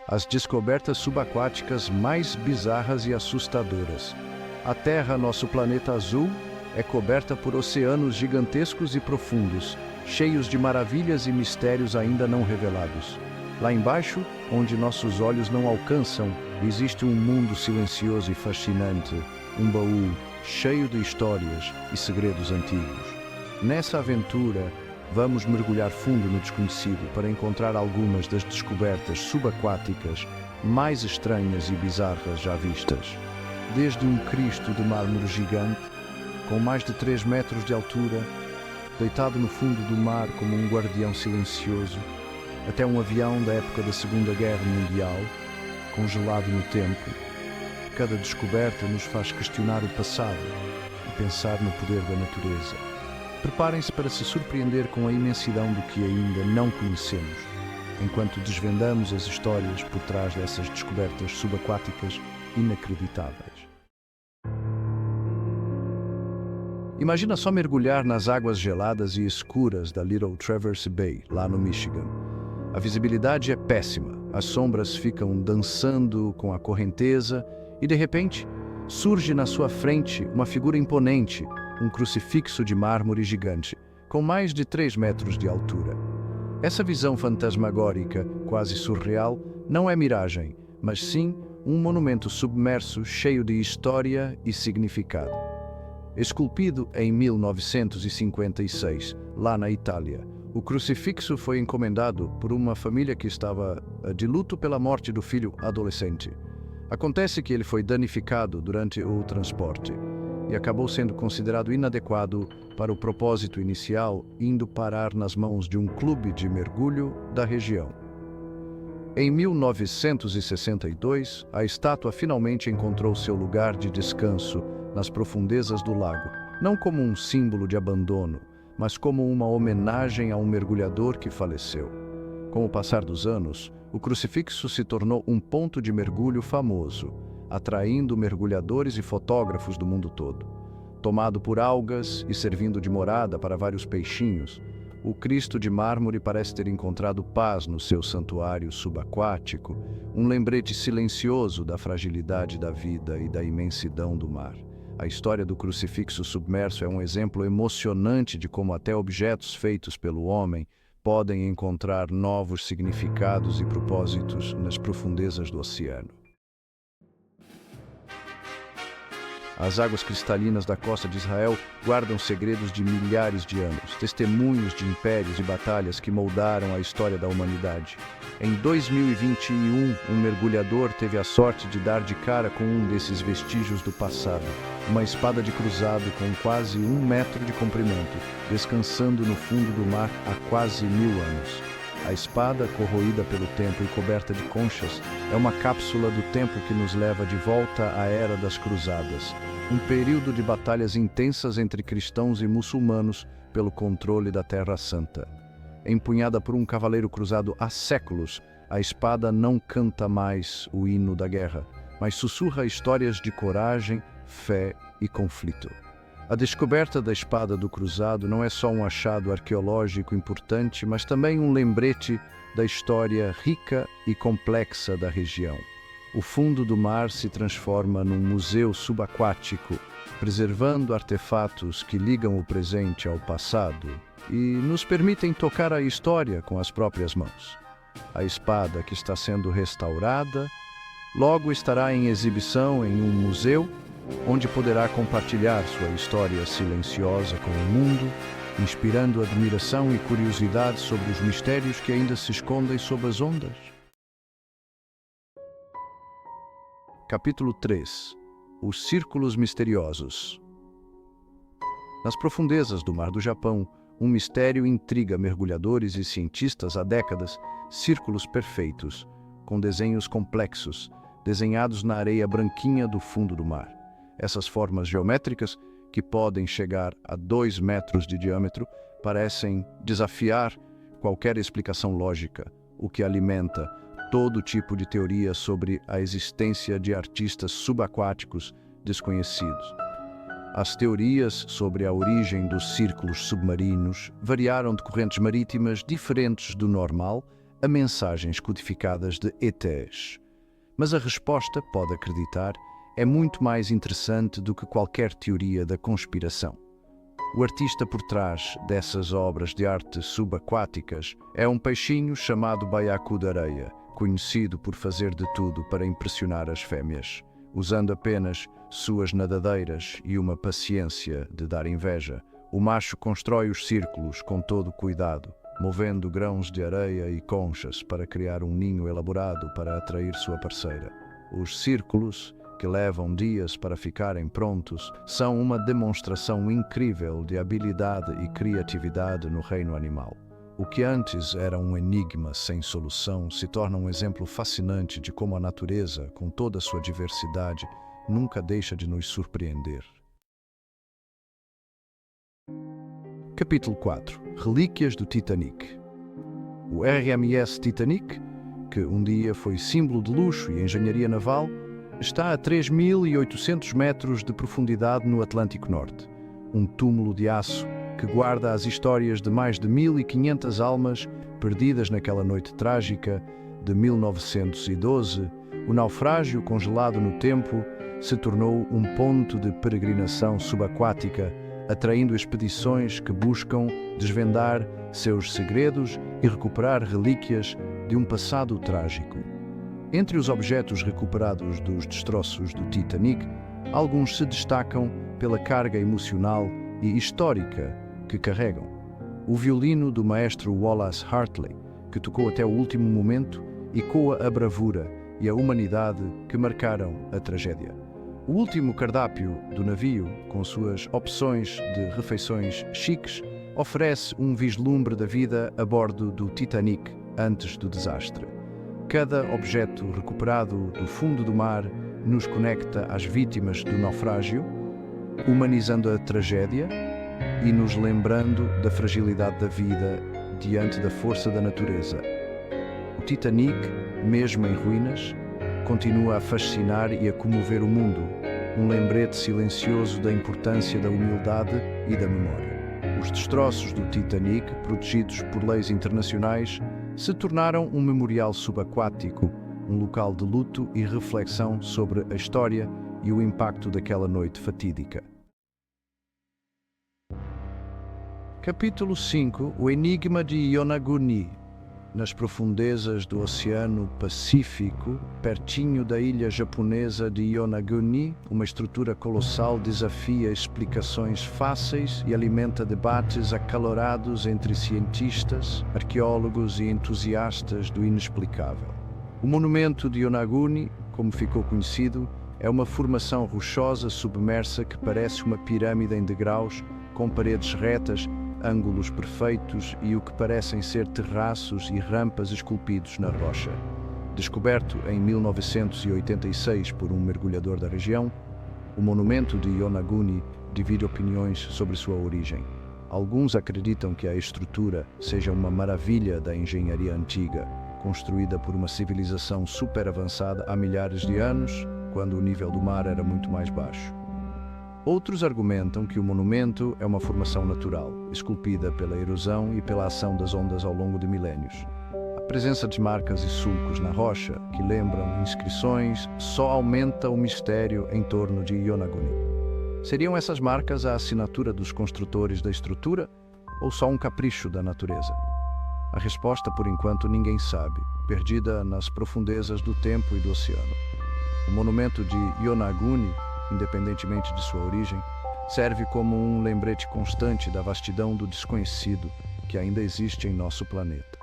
as descobertas subaquáticas mais bizarras e assustadoras. A Terra, nosso planeta azul, é coberta por oceanos gigantescos e profundos, cheios de maravilhas e mistérios ainda não revelados. Lá embaixo, onde nossos olhos não alcançam, existe um mundo silencioso e fascinante, um baú cheio de histórias e segredos antigos. Nessa aventura, vamos mergulhar fundo no desconhecido para encontrar algumas das descobertas subaquáticas mais estranhas e bizarras já vistas. Desde um Cristo de mármore gigante, com mais de 3 metros de altura, deitado no fundo do mar como um guardião silencioso, até um avião da época da Segunda Guerra Mundial, congelado no tempo. Cada descoberta nos faz questionar o passado e pensar no poder da natureza. Preparem-se para se surpreender com a imensidão do que ainda não conhecemos, enquanto desvendamos as histórias por trás dessas descobertas subaquáticas inacreditáveis. Imagina só mergulhar nas águas geladas e escuras da Little Traverse Bay, lá no Michigan. A visibilidade é péssima, as sombras ficam dançando com a correnteza e, de repente, surge na sua frente uma figura imponente, um crucifixo de mármore gigante, com mais de 3 metros de altura. Essa visão fantasmagórica, quase surreal, não é miragem, mas sim um monumento submerso cheio de história e significado. Esculpido em 1956, lá na Itália, o crucifixo foi encomendado por uma família que estava de luto pela morte do filho adolescente. Acontece que ele foi danificado durante o transporte e acabou sendo considerado inadequado para o propósito inicial, indo parar nas mãos de um clube de mergulho da região. Em 1962, a estátua finalmente encontrou seu lugar de descanso nas profundezas do lago, não como um símbolo de abandono, mas como uma homenagem a um mergulhador que faleceu. Com o passar dos anos, o crucifixo se tornou um ponto de mergulho famoso, atraindo mergulhadores e fotógrafos do mundo todo. Tomado por algas e servindo de morada para vários peixinhos, o Cristo de mármore parece ter encontrado paz no seu santuário subaquático, um lembrete silencioso da fragilidade da vida e da imensidão do mar. A história do crucifixo submerso é um exemplo emocionante de como até objetos feitos pelo homem podem encontrar novos significados e propósitos nas profundezas do oceano. As águas cristalinas da costa de Israel guardam segredos de milhares de anos, testemunhos de impérios e batalhas que moldaram a história da humanidade. Em 2021, um mergulhador teve a sorte de dar de cara com um desses vestígios do passado, uma espada de cruzado com quase 1 metro de comprimento, descansando no fundo do mar há quase 1000 anos. A espada, corroída pelo tempo e coberta de conchas, é uma cápsula do tempo que nos leva de volta à Era das Cruzadas, um período de batalhas intensas entre cristãos e muçulmanos pelo controle da Terra Santa. Empunhada por um cavaleiro cruzado há séculos, a espada não canta mais o hino da guerra, mas sussurra histórias de coragem, fé e conflito. A descoberta da espada do cruzado não é só um achado arqueológico importante, mas também um lembrete da história rica e complexa da região. O fundo do mar se transforma num museu subaquático, preservando artefatos que ligam o presente ao passado e nos permitem tocar a história com as próprias mãos. A espada, que está sendo restaurada, logo estará em exibição em um museu, onde poderá compartilhar sua história silenciosa com o mundo, inspirando admiração e curiosidade sobre os mistérios que ainda se escondem sob as ondas. Capítulo 3. Os Círculos Misteriosos. Nas profundezas do Mar do Japão, um mistério intriga mergulhadores e cientistas há décadas: círculos perfeitos, com desenhos complexos, desenhados na areia branquinha do fundo do mar. Essas formas geométricas, que podem chegar a 2 metros de diâmetro, parecem desafiar qualquer explicação lógica, o que alimenta todo tipo de teoria sobre a existência de artistas subaquáticos desconhecidos. As teorias sobre a origem dos círculos submarinos variaram de correntes marítimas diferentes do normal a mensagens codificadas de ETs. Mas a resposta, pode acreditar, é muito mais interessante do que qualquer teoria da conspiração. O artista por trás dessas obras de arte subaquáticas é um peixinho chamado baiacu de areia, conhecido por fazer de tudo para impressionar as fêmeas, usando apenas suas nadadeiras e uma paciência de dar inveja. O macho constrói os círculos com todo cuidado, movendo grãos de areia e conchas para criar um ninho elaborado para atrair sua parceira. Os círculos, que levam dias para ficarem prontos, são uma demonstração incrível de habilidade e criatividade no reino animal. O que antes era um enigma sem solução se torna um exemplo fascinante de como a natureza, com toda a sua diversidade, nunca deixa de nos surpreender. Capítulo 4. Relíquias do Titanic. O RMS Titanic, que um dia foi símbolo de luxo e engenharia naval, está a 3.800 metros de profundidade no Atlântico Norte, um túmulo de aço que guarda as histórias de mais de 1.500 almas perdidas naquela noite trágica de 1912. O naufrágio, congelado no tempo, se tornou um ponto de peregrinação subaquática, atraindo expedições que buscam desvendar seus segredos e recuperar relíquias de um passado trágico. Entre os objetos recuperados dos destroços do Titanic, alguns se destacam pela carga emocional e histórica que carregam. O violino do maestro Wallace Hartley, que tocou até o último momento, ecoa a bravura e a humanidade que marcaram a tragédia. O último cardápio do navio, com suas opções de refeições chiques, oferece um vislumbre da vida a bordo do Titanic antes do desastre. Cada objeto recuperado do fundo do mar nos conecta às vítimas do naufrágio, humanizando a tragédia e nos lembrando da fragilidade da vida diante da força da natureza. O Titanic, mesmo em ruínas, continua a fascinar e a comover o mundo, um lembrete silencioso da importância da humildade e da memória. Os destroços do Titanic, protegidos por leis internacionais, se tornaram um memorial subaquático, um local de luto e reflexão sobre a história e o impacto daquela noite fatídica. Capítulo 5. O enigma de Yonaguni. Nas profundezas do Oceano Pacífico, pertinho da ilha japonesa de Yonaguni, uma estrutura colossal desafia explicações fáceis e alimenta debates acalorados entre cientistas, arqueólogos e entusiastas do inexplicável. O monumento de Yonaguni, como ficou conhecido, é uma formação rochosa submersa que parece uma pirâmide em degraus, com paredes retas, ângulos perfeitos e o que parecem ser terraços e rampas esculpidos na rocha. Descoberto em 1986 por um mergulhador da região, o monumento de Yonaguni divide opiniões sobre sua origem. Alguns acreditam que a estrutura seja uma maravilha da engenharia antiga, construída por uma civilização super avançada há milhares de anos, quando o nível do mar era muito mais baixo. Outros argumentam que o monumento é uma formação natural, esculpida pela erosão e pela ação das ondas ao longo de milénios. A presença de marcas e sulcos na rocha, que lembram inscrições, só aumenta o mistério em torno de Yonaguni. Seriam essas marcas a assinatura dos construtores da estrutura ou só um capricho da natureza? A resposta, por enquanto, ninguém sabe, perdida nas profundezas do tempo e do oceano. O monumento de Yonaguni, independentemente de sua origem, serve como um lembrete constante da vastidão do desconhecido que ainda existe em nosso planeta.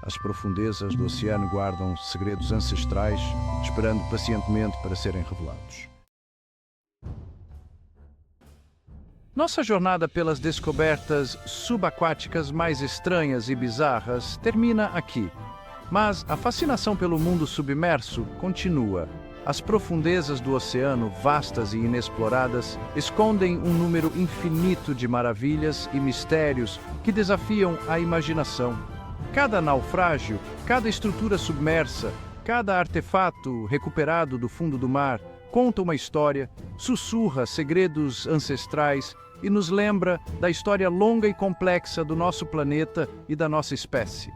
As profundezas do oceano guardam segredos ancestrais, esperando pacientemente para serem revelados. Nossa jornada pelas descobertas subaquáticas mais estranhas e bizarras termina aqui, mas a fascinação pelo mundo submerso continua. As profundezas do oceano, vastas e inexploradas, escondem um número infinito de maravilhas e mistérios que desafiam a imaginação. Cada naufrágio, cada estrutura submersa, cada artefato recuperado do fundo do mar conta uma história, sussurra segredos ancestrais e nos lembra da história longa e complexa do nosso planeta e da nossa espécie.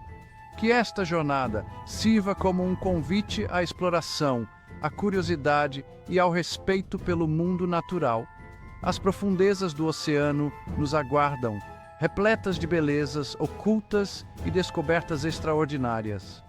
Que esta jornada sirva como um convite à exploração, à curiosidade e ao respeito pelo mundo natural. As profundezas do oceano nos aguardam, repletas de belezas ocultas e descobertas extraordinárias.